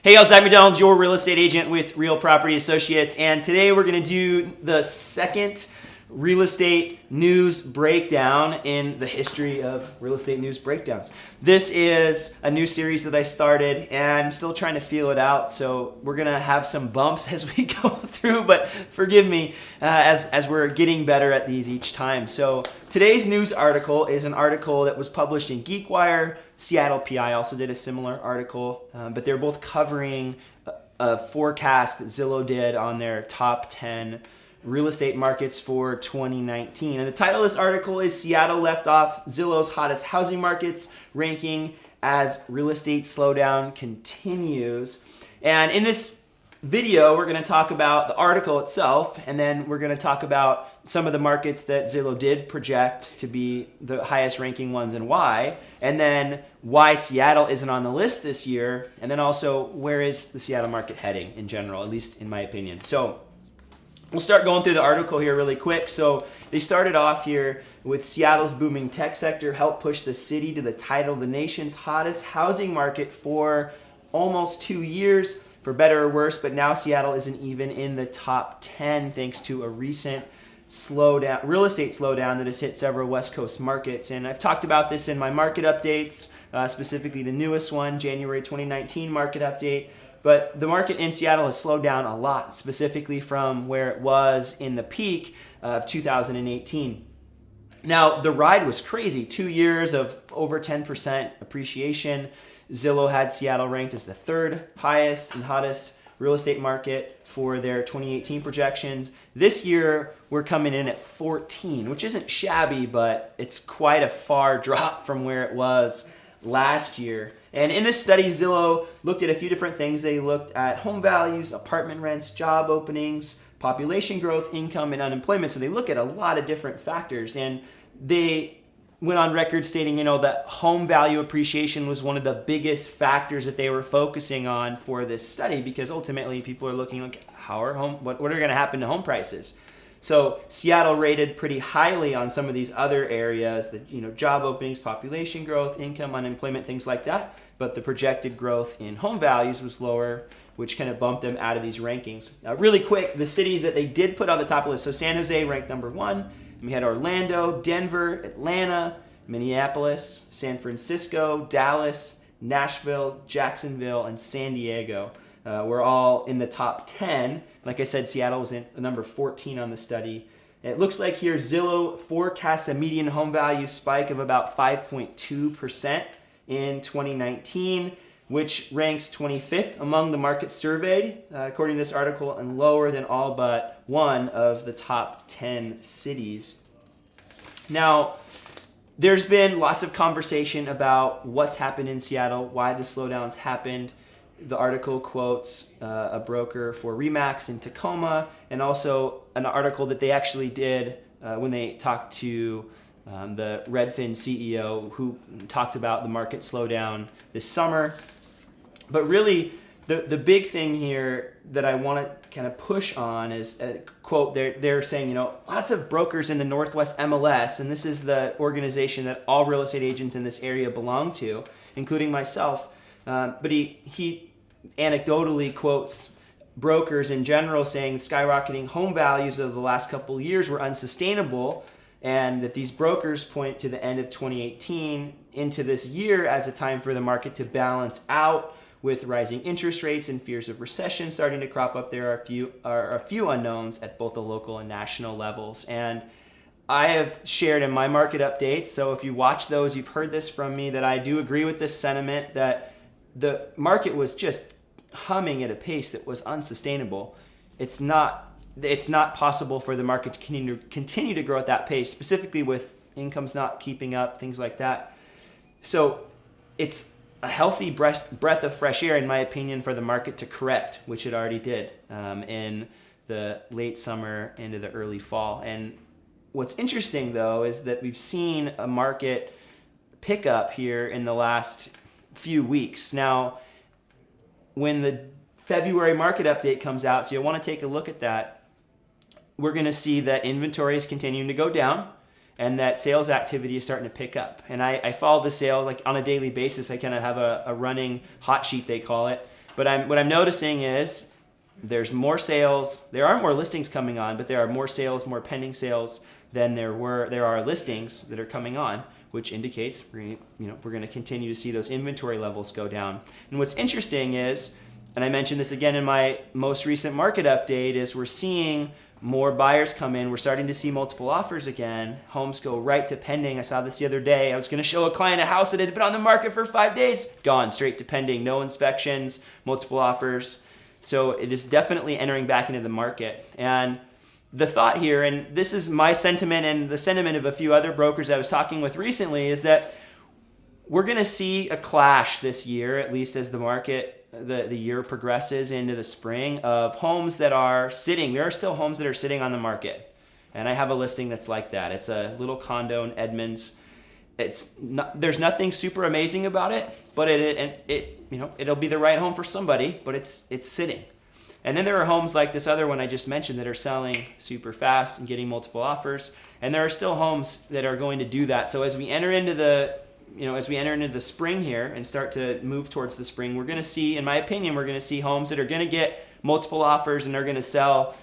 Hey guys, I'm McDonald, your real estate agent with Real Property Associates, and today we're going to do the second real estate news breakdown in the history of real estate news breakdowns. This is a new series that I started, and I'm still trying to feel it out, so we're going to have some bumps as we go through, but forgive me as we're getting better at these each time. So today's news article is an article that was published in GeekWire. Seattle PI also did a similar article, but they're both covering a forecast that Zillow did on their top 10 real estate markets for 2019. And the title of this article is Seattle Left Off Zillow's Hottest Housing Markets Ranking as Real Estate Slowdown Continues. And in this video, we're going to talk about the article itself, and then we're going to talk about some of the markets that Zillow did project to be the highest ranking ones and why, and then why Seattle isn't on the list this year, and then also where is the Seattle market heading in general, at least in my opinion. So we'll start going through the article here really quick. So they started off here with Seattle's booming tech sector helped push the city to the title of the nation's hottest housing market for almost 2 years. For better or worse, but now Seattle isn't even in the top 10 thanks to a recent slowdown, real estate slowdown that has hit several West Coast markets. And I've talked about this in my market updates, specifically the newest one, January 2019 market update. But the market in Seattle has slowed down a lot, specifically from where it was in the peak of 2018. Now, the ride was crazy. 2 years of over 10% appreciation. Zillow had Seattle ranked as the third highest and hottest real estate market for their 2018 projections. This year, we're coming in at 14, which isn't shabby, but it's quite a far drop from where it was last year. And in this study, Zillow looked at a few different things. They looked at home values, apartment rents, job openings, population growth, income, and unemployment. So they look at a lot of different factors, and they went on record stating, that home value appreciation was one of the biggest factors that they were focusing on for this study, because ultimately people are looking like, what are going to happen to home prices? So Seattle rated pretty highly on some of these other areas, that job openings, population growth, income, unemployment, things like that. But the projected growth in home values was lower, which kind of bumped them out of these rankings. Now, really quick, the cities that they did put on the top of the list. So San Jose ranked number 1. We had Orlando, Denver, Atlanta, Minneapolis, San Francisco, Dallas, Nashville, Jacksonville, and San Diego. We're all in the top 10. Like I said, Seattle was in number 14 on the study. It looks like here Zillow forecasts a median home value spike of about 5.2% in 2019, which ranks 25th among the markets surveyed, according to this article, and lower than all but one of the top 10 cities. Now, there's been lots of conversation about what's happened in Seattle, why the slowdowns happened. The article quotes a broker for Remax in Tacoma, and also an article that they actually did when they talked to the Redfin CEO, who talked about the market slowdown this summer. But really, the big thing here that I want to kind of push on is a quote. They're saying, lots of brokers in the Northwest MLS, and this is the organization that all real estate agents in this area belong to, including myself. But he anecdotally quotes brokers in general saying skyrocketing home values over the last couple of years were unsustainable, and that these brokers point to the end of 2018 into this year as a time for the market to balance out. With rising interest rates and fears of recession starting to crop up, there are a few unknowns at both the local and national levels. And I have shared in my market updates, so if you watch those, you've heard this from me, that I do agree with this sentiment that the market was just humming at a pace that was unsustainable. It's not possible for the market to continue to grow at that pace, specifically with incomes not keeping up, things like that. So it's a healthy breath of fresh air, in my opinion, for the market to correct, which it already did in the late summer into the early fall. And what's interesting, though, is that we've seen a market pick up here in the last few weeks. Now, when the February market update comes out, so you'll want to take a look at that, we're going to see that inventory is continuing to go down, and that sales activity is starting to pick up. And I follow the sale like on a daily basis. I kind of have a running hot sheet, they call it, But what I'm noticing is there's more sales. There are more listings coming on, but there are more sales, more pending sales than there are listings that are coming on, which indicates we're going to continue to see those inventory levels go down. And what's interesting is, and I mentioned this again in my most recent market update, is we're seeing more buyers come in. We're starting to see multiple offers again. Homes go right to pending. I saw this the other day. I was going to show a client a house that had been on the market for 5 days. Gone straight to pending. No inspections, multiple offers. So it is definitely entering back into the market. And the thought here, and this is my sentiment and the sentiment of a few other brokers I was talking with recently, is that we're going to see a clash this year, at least as the market, the year progresses into the spring, of homes that are sitting. There are still homes that are sitting on the market. And I have a listing that's like that. It's a little condo in Edmonds. There's nothing super amazing about it, but it'll be the right home for somebody, but it's sitting. And then there are homes like this other one I just mentioned that are selling super fast and getting multiple offers. And there are still homes that are going to do that. So as we enter into the spring here and start to move towards the spring, we're going to see, in my opinion, we're going to see homes that are going to get multiple offers and are going to sell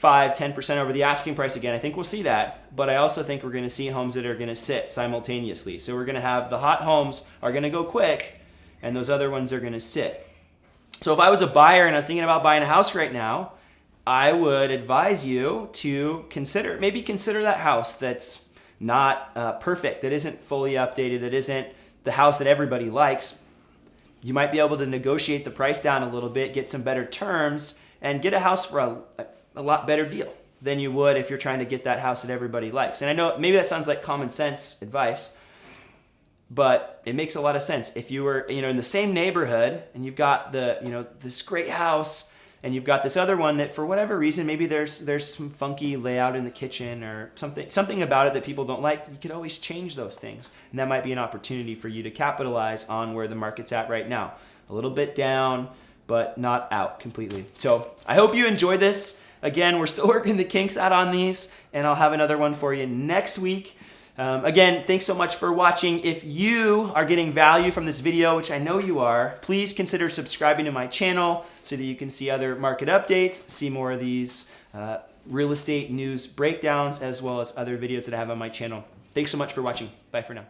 5-10% over the asking price again. I think we'll see that, but I also think we're going to see homes that are going to sit simultaneously. So we're going to have the hot homes are going to go quick, and those other ones are going to sit. So if I was a buyer and I was thinking about buying a house right now, I would advise you to consider that house that's not perfect, that isn't fully updated, that isn't the house that everybody likes. You might be able to negotiate the price down a little bit, get some better terms, and get a house for a lot better deal than you would if you're trying to get that house that everybody likes. And I know maybe that sounds like common sense advice, but it makes a lot of sense. If you were in the same neighborhood and you've got this great house, and you've got this other one that for whatever reason, maybe there's some funky layout in the kitchen or something about it that people don't like, you could always change those things. And that might be an opportunity for you to capitalize on where the market's at right now. A little bit down, but not out completely. So I hope you enjoyed this. Again, we're still working the kinks out on these, and I'll have another one for you next week. Again, thanks so much for watching. If you are getting value from this video, which I know you are, please consider subscribing to my channel so that you can see other market updates, see more of these real estate news breakdowns, as well as other videos that I have on my channel. Thanks so much for watching. Bye for now.